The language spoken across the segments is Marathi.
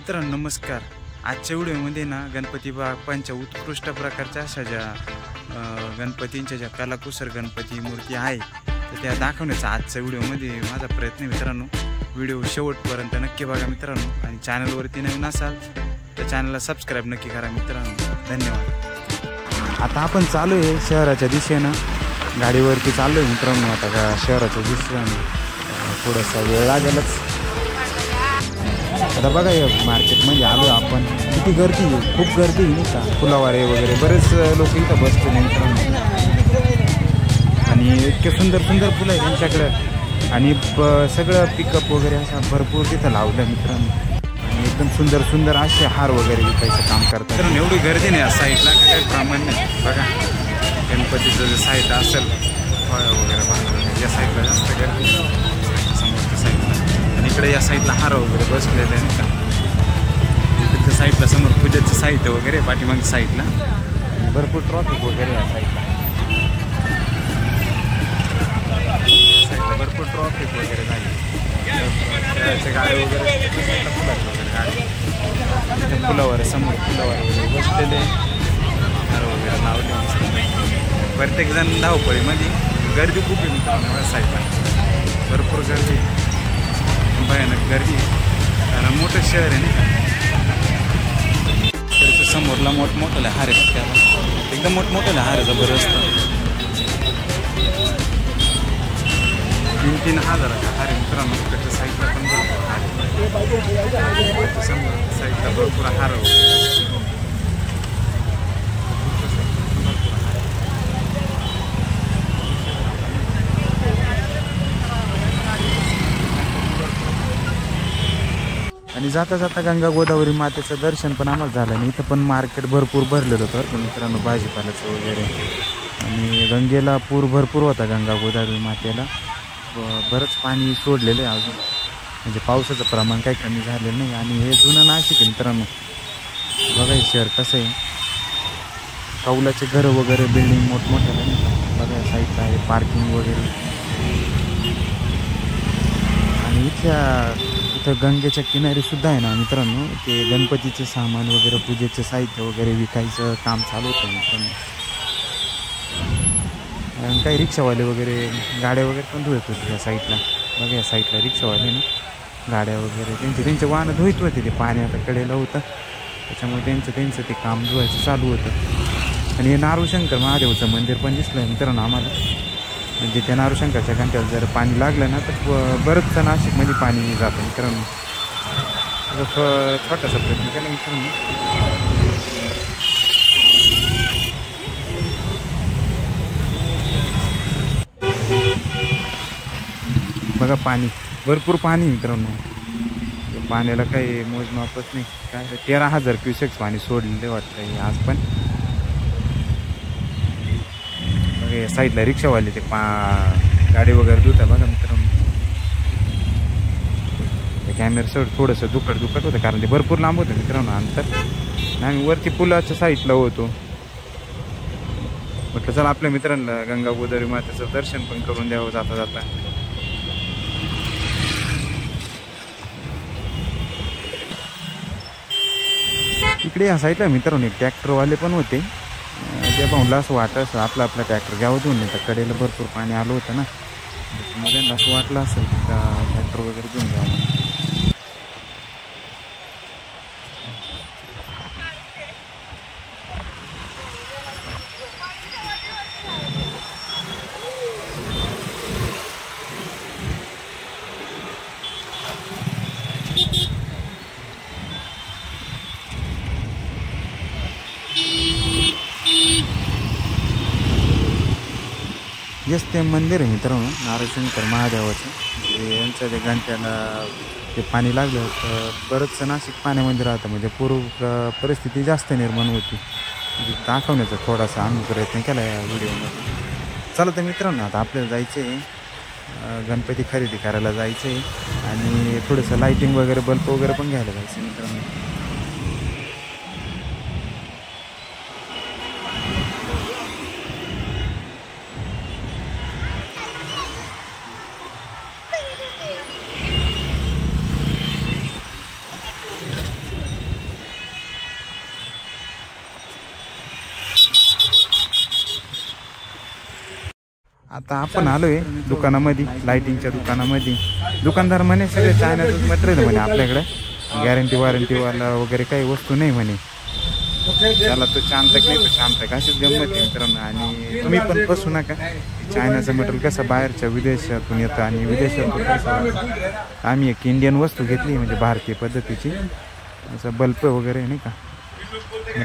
मित्रांनो नमस्कार. आजच्या व्हिडिओमध्ये ना गणपती बाप्पांच्या उत्कृष्ट प्रकारच्या अशा ज्या गणपतींच्या ज्या कलाकुसर गणपती मूर्ती आहे तर त्या दाखवण्याचा आजच्या व्हिडिओमध्ये माझा प्रयत्न मित्रांनो. व्हिडिओ शेवटपर्यंत नक्की बघा मित्रांनो आणि चॅनलवरती नवीन असाल तर चॅनलला सबस्क्राईब नक्की करा मित्रांनो. धन्यवाद. आता आपण चालू आहे शहराच्या दिशेनं, गाडीवरती चाललो आहे मित्रांनो. आता शहराच्या दिशेनं थोडासा वेळ लागेलच. आता बघा या मार्केटमध्ये आलो आपण, किती गर्दी आहे, खूप गर्दी आहे नाही का. फुलावारे वगैरे बरेच लोक इथं बसले मित्रांनो आणि इतके सुंदर सुंदर फुलं आहे त्यांच्याकडं आणि सगळं पिकअप वगैरे असं भरपूर तिथं लावलं मित्रांनो आणि एकदम सुंदर सुंदर असे हार वगैरे विकायचं काम करतात. तर एवढी गर्दी नाही या साईडला काही प्रमाण नाही. बघा गणपतीचं जे साईड असेल फळं वगैरे बांधलं या साईडला जास्त गर्दी, समोरच्या साईडला आणि इकडे या साईडला हार वगैरे बसलेले आहे नाही का. तिथच्या साईडला समोर पूजेचं साहित्य वगैरे, पाठीमागच्या साईडला भरपूर ट्रॉफिक वगैरे या साईडला भरपूर ट्रॉफिक वगैरे झाली. खेळाचे गाडी वगैरे गाडी फुलावर समोर फुलावर वगैरे बसलेले हार वगैरे लावले. प्रत्येकजण धावपळीमध्ये गर्दी खूप आहे मित्रांनो साईडला, भरपूर गर्दी, भयानक गर्दी कारण मोठं शहर आहे नाही का. त्याच्या समोरला मोठमोठ्याला हार आहे, त्याला एकदम मोठमोठ्याला हार आहे जबरदस्त. 3-3 हजाराचा हार आहे मित्रांनो. त्याच्या साईडला पण भरपूर हार आहे, त्याच्या समोर साईडला भरपूर हार आणि जाता जाता गंगा गोदावरी मातेचं दर्शन पण आम्हाला झालं आणि इथं पण मार्केट भरपूर भरलेलं होतं मित्रांनो, भाजीपाल्याचं वगैरे. आणि गंगेला पूर भरपूर होता, गंगा गोदावरी मातेला बरंच पाणी सोडलेलं आहे अजून, म्हणजे पावसाचं प्रमाण काही कमी झालेलं नाही. आणि हे जुनं नाशिक आहे मित्रांनो. बघा हे शहर कसं आहे, कौलाचे घरं वगैरे बिल्डिंग मोठमोठ्या बघा साईडला आहे, पार्किंग वगैरे. आणि इथं गंगेच्या किनारी सुद्धा आहे ना मित्रांनो, ते गणपतीचे सामान वगैरे, पूजेचे साहित्य वगैरे विकायचं काम चालू होतं मित्रांनो. आणि काही रिक्षावाले वगैरे गाड्या वगैरे पण धुवत होते या साईडला. बघा या साईडला रिक्षावाले ना गाड्या वगैरे त्यांचे वाहनं धुवत होते. ते पाणी आता कडेला होतं त्याच्यामुळे त्यांचं ते काम धुवायचं चालू होतं. आणि हे नारूशंकर महादेवचं मंदिर पण दिसलं आहे मित्रांनो आम्हाला. म्हणजे त्या नारूशंकरच्या घंट्याला जर पाणी लागलं ना तर बरंचसं नाशिकमध्ये पाणी जातं मित्रांनो. छोटासा प्रयत्न केला मित्रांनो. बघा पाणी, भरपूर पाणी मित्रांनो. पाण्याला काही मोजमापच नाही. काय 13,000 क्युसेक्स पाणी सोडलेले वाटतं आज पण. बघा या साईडला रिक्षावाले ते गाडी वगैरे धुता बघा मित्रांनो. त्या कॅमेरा थोडंसं दुखट होतं कारण ते भरपूर लांब होतं मित्रांनो अंतर. आम्ही वरती पुलाच्या साईडला होतो. म्हटलं चला आपल्या मित्रांना गंगा गोदावरी मातेचं दर्शन पण करून द्यावं जाता जाता. इकडे या साईडला मित्रांनो एक ट्रॅक्टरवाले पण होते. त्या पाहूनला असं वाटत आपला ट्रॅक्टर घ्यावं देऊन नाही तर कडेला भरपूर पाणी आलं होतं ना, त्याच्यामुळे असं वाटलं असेल का ट्रॅक्टर वगैरे घेऊन घ्यावं. येस ते मंदिर आहे मित्रांनो नारूशंकर महादेवाचं. यांचं ते घंट्याला ते पाणी लागलं तर बरंचसं नाशिक पाण्यामध्ये राहतं, म्हणजे पूर्व परिस्थिती जास्त निर्माण होती. म्हणजे दाखवण्याचा थोडासा आम्ही प्रयत्न केला या व्हिडिओमध्ये. चला तर मित्रांनो आता आपल्याला जायचं आहे गणपती खरेदी करायला जायचं आहे आणि थोडंसं लाईटिंग वगैरे बल्ब वगैरे पण घ्यायला जायचं मित्रांनो. आता आपण आलोय दुकानामध्ये, लाइटिंगच्या दुकानामध्ये. दुकानदार म्हणे सगळे चायनाचं मटेरियल म्हणे आपल्याकडे, गॅरंटी वॉरंटीवाला वगैरे काही वस्तू नाही म्हणे. त्याला तो शांतक नाही तो शांतक अशीच गंमत आहे मित्रांनो. आणि तुम्ही पण फसू नका. चायनाचं मटेरियल कसं बाहेरच्या विदेशातून येतं आणि विदेशातून कसं. आम्ही एक इंडियन वस्तू घेतली म्हणजे भारतीय पद्धतीची, असं बल्ब वगैरे नाही का.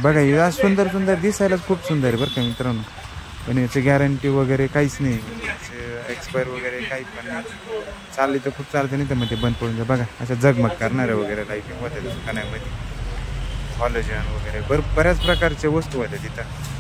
बघा हे सुंदर सुंदर दिसायलाच खूप सुंदर आहे बरं का मित्रांनो. पण याची गॅरंटी वगैरे काहीच नाही, एक्सपायर वगैरे काही पण नाही. चालली तर खूप चालते, नाही तर मग ते बंद पडून जा. बघा अशा झगमग करणाऱ्या वगैरे लाईटिंग होत्या दुकानामध्ये, हॉलोजन वगैरे बऱ्याच प्रकारच्या वस्तू होत्या तिथं.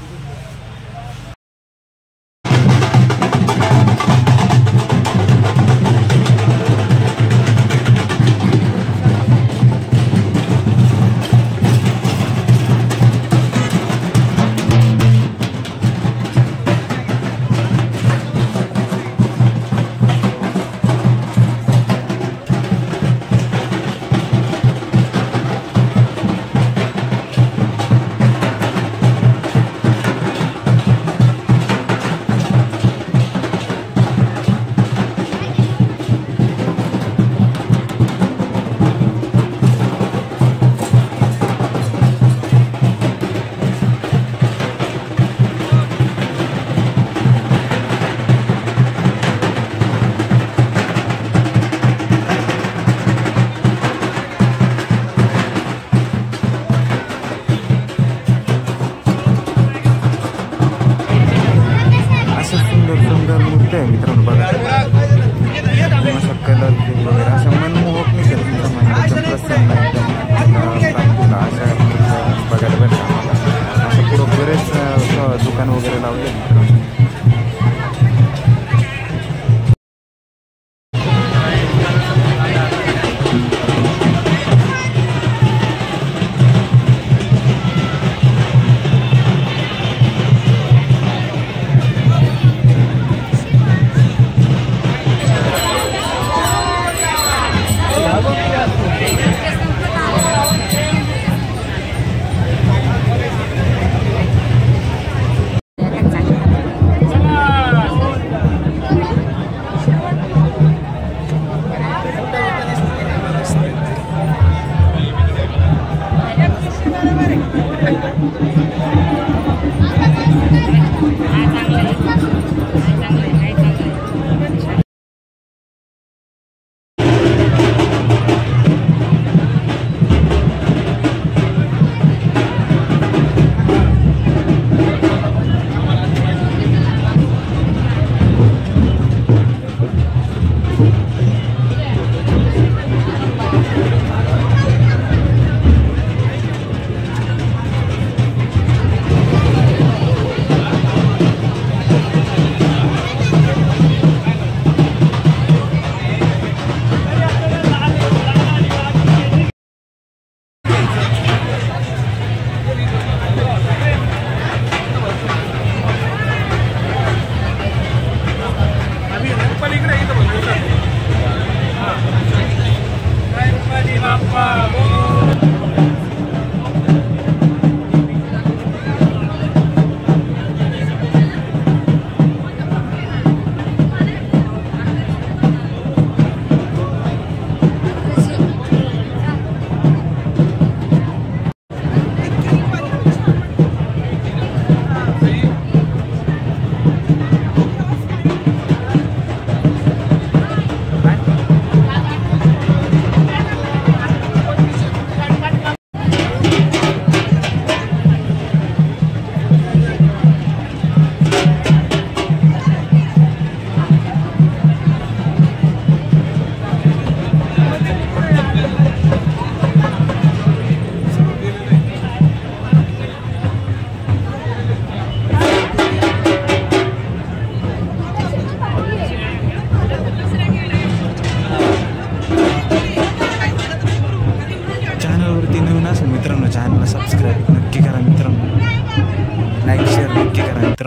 मित्रांनो बघा अशा कलर वगैरे अशा मनमोहक नाही का तुमचा माहिती प्रसन्न एकदम अशा बघायला भेटतं आम्हाला. असं पुढं बरेच दुकान वगैरे लावले मित्रांनो.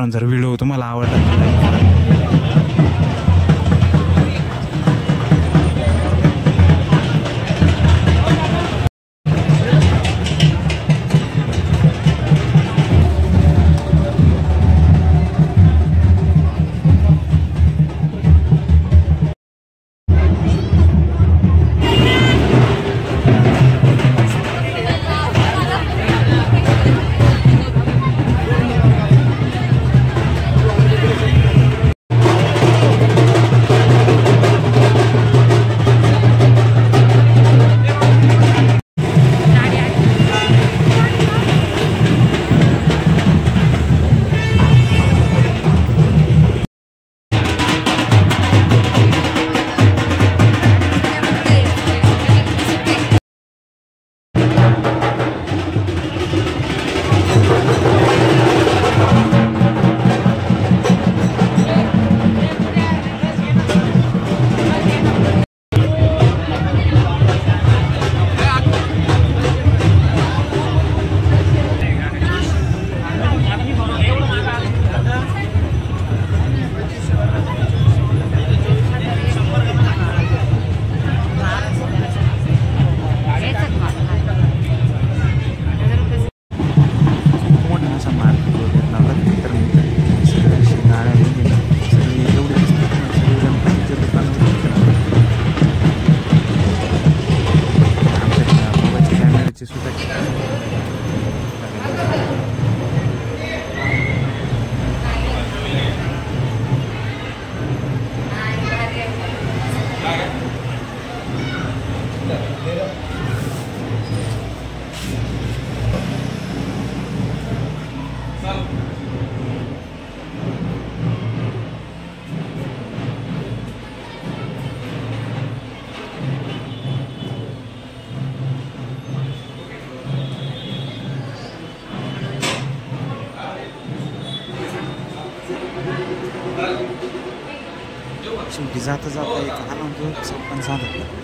जर व्हिडिओ तुम्हाला आवडला तर लाईक करा. कलरचे सुद्धा शेवटी जाता जाता एक आनंद पण सांगत